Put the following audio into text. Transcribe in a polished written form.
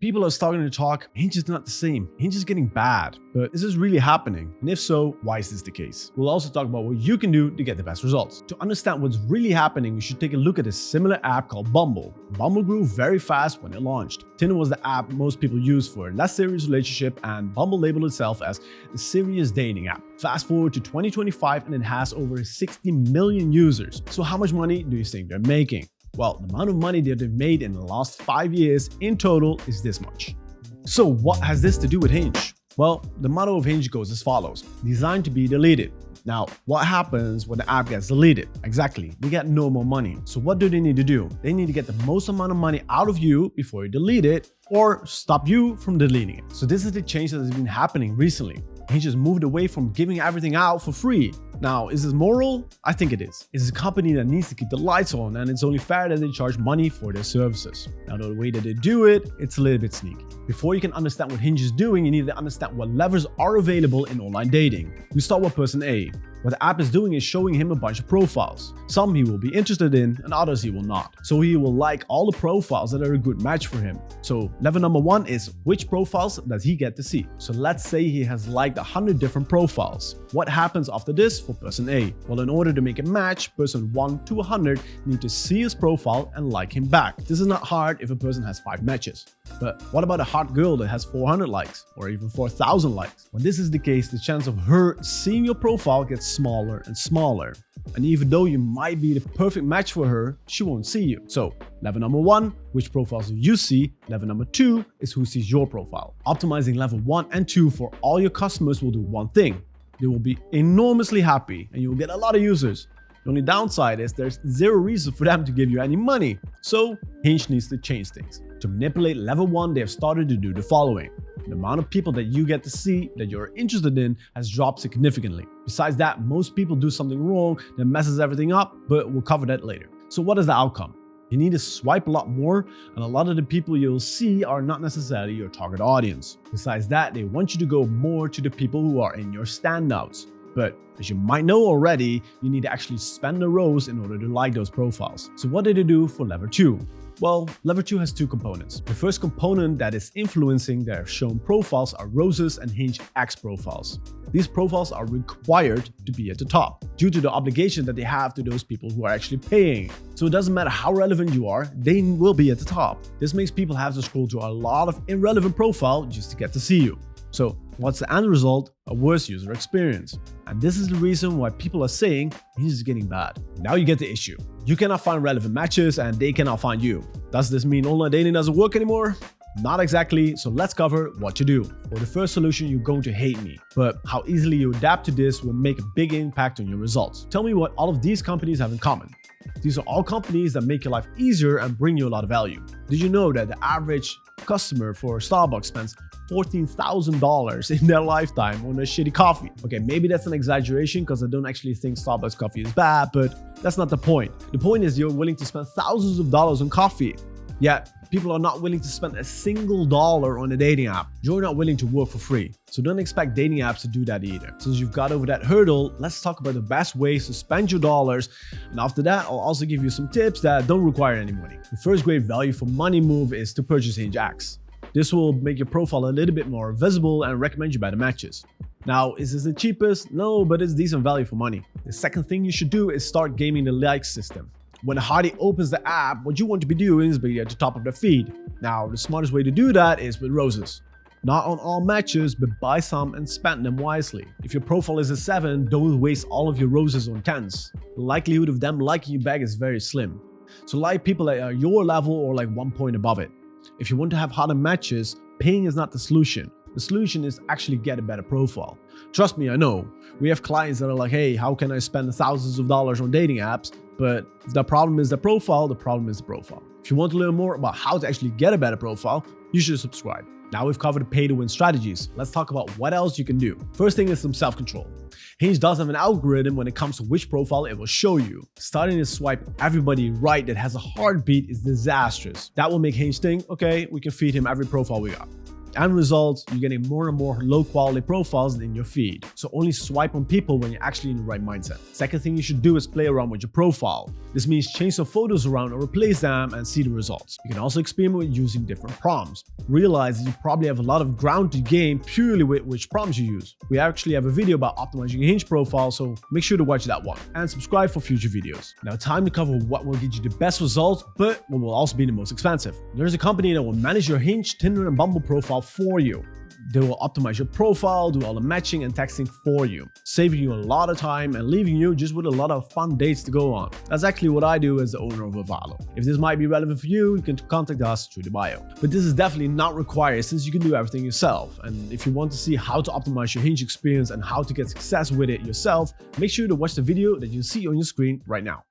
People are starting to talk, Hinge is not the same. Hinge is getting bad. But is this really happening? And if so, why is this the case? We'll also talk about what you can do to get the best results. To understand what's really happening, we should take a look at a similar app called Bumble. Bumble grew very fast when it launched. Tinder was the app most people use for a less serious relationship, and Bumble labeled itself as a serious dating app. Fast forward to 2025 and it has over 60 million users. So how much money do you think they're making? Well, the amount of money that they've made in the last 5 years in total is this much. So what has this to do with Hinge? Well, the motto of Hinge goes as follows: designed to be deleted. Now, what happens when the app gets deleted? Exactly, they get no more money. So what do they need to do? They need to get the most amount of money out of you before you delete it, or stop you from deleting it. So this is the change that has been happening recently. Hinge has moved away from giving everything out for free. Now, is this moral? I think it is. It's a company that needs to keep the lights on, and it's only fair that they charge money for their services. Now, the way that they do it, it's a little bit sneaky. Before you can understand what Hinge is doing, you need to understand what levers are available in online dating. We start with person A. What the app is doing is showing him a bunch of profiles. Some he will be interested in and others he will not. So he will like all the profiles that are a good match for him. So level number one is which profiles does he get to see? So let's say he has liked 100 different profiles. What happens after this for person A? Well, in order to make a match, person 1 to 100 need to see his profile and like him back. This is not hard if a person has 5 matches. But what about a hot girl that has 400 likes or even 4,000 likes? When this is the case, the chance of her seeing your profile gets smaller and smaller. And even though you might be the perfect match for her, she won't see you. So level number 1, which profiles do you see? Level number 2 is who sees your profile. Optimizing level 1 and 2 for all your customers will do one thing. They will be enormously happy and you will get a lot of users. The only downside is there's zero reason for them to give you any money. So Hinge needs to change things. To manipulate level 1, they have started to do the following. The amount of people that you get to see that you're interested in has dropped significantly. Besides that, most people do something wrong that messes everything up, but we'll cover that later. So what is the outcome? You need to swipe a lot more, and a lot of the people you'll see are not necessarily your target audience. Besides that, they want you to go more to the people who are in your standouts. But as you might know already, you need to actually spend the rows in order to like those profiles. So what did they do for level 2? Well, level 2 has 2 components. The first component that is influencing their shown profiles are roses and Hinge X profiles. These profiles are required to be at the top due to the obligation that they have to those people who are actually paying. So it doesn't matter how relevant you are, they will be at the top. This makes people have to scroll through a lot of irrelevant profiles just to get to see you. So what's the end result? A worse user experience. And this is the reason why people are saying Hinge is getting bad. Now you get the issue. You cannot find relevant matches and they cannot find you. Does this mean online dating doesn't work anymore? Not exactly, so let's cover what to do. For the first solution, you're going to hate me, but how easily you adapt to this will make a big impact on your results. Tell me what all of these companies have in common. These are all companies that make your life easier and bring you a lot of value. Did you know that the average customer for Starbucks spends $14,000 in their lifetime on a shitty coffee? Okay, maybe that's an exaggeration because I don't actually think Starbucks coffee is bad, but that's not the point. The point is you're willing to spend thousands of dollars on coffee. Yet, people are not willing to spend a single dollar on a dating app. You're not willing to work for free. So don't expect dating apps to do that either. Since you've got over that hurdle, let's talk about the best ways to spend your dollars. And after that, I'll also give you some tips that don't require any money. The first great value for money move is to purchase Hinge X. This will make your profile a little bit more visible and recommend you better matches. Now, is this the cheapest? No, but it's decent value for money. The second thing you should do is start gaming the like system. When a hottie opens the app, what you want to be doing is be at the top of their feed. Now, the smartest way to do that is with roses. Not on all matches, but buy some and spend them wisely. If your profile is a 7, don't waste all of your roses on 10s. The likelihood of them liking you back is very slim. So like people that are your level or like 1 point above it. If you want to have hotter matches, paying is not the solution. The solution is actually get a better profile. Trust me, I know. We have clients that are like, hey, how can I spend thousands of dollars on dating apps? But if the problem is the profile, the problem is the profile. If you want to learn more about how to actually get a better profile, you should subscribe. Now we've covered pay-to-win strategies. Let's talk about what else you can do. First thing is some self-control. Hinge does have an algorithm when it comes to which profile it will show you. Starting to swipe everybody right that has a heartbeat is disastrous. That will make Hinge think, okay, we can feed him every profile we got. And results, you're getting more and more low quality profiles in your feed. So only swipe on people when you're actually in the right mindset. Second thing you should do is play around with your profile. This means change some photos around or replace them and see the results. You can also experiment with using different prompts. Realize that you probably have a lot of ground to gain purely with which prompts you use. We actually have a video about optimizing your Hinge profile, so make sure to watch that one. And subscribe for future videos. Now, time to cover what will get you the best results, but what will also be the most expensive. There's a company that will manage your Hinge, Tinder, and Bumble profile for you. They will optimize your profile, do all the matching and texting for you, saving you a lot of time and leaving you just with a lot of fun dates to go on. That's actually what I do as the owner of Avalo. If this might be relevant for you, you can contact us through the bio. But this is definitely not required since you can do everything yourself. And if you want to see how to optimize your Hinge experience and how to get success with it yourself, make sure to watch the video that you see on your screen right now.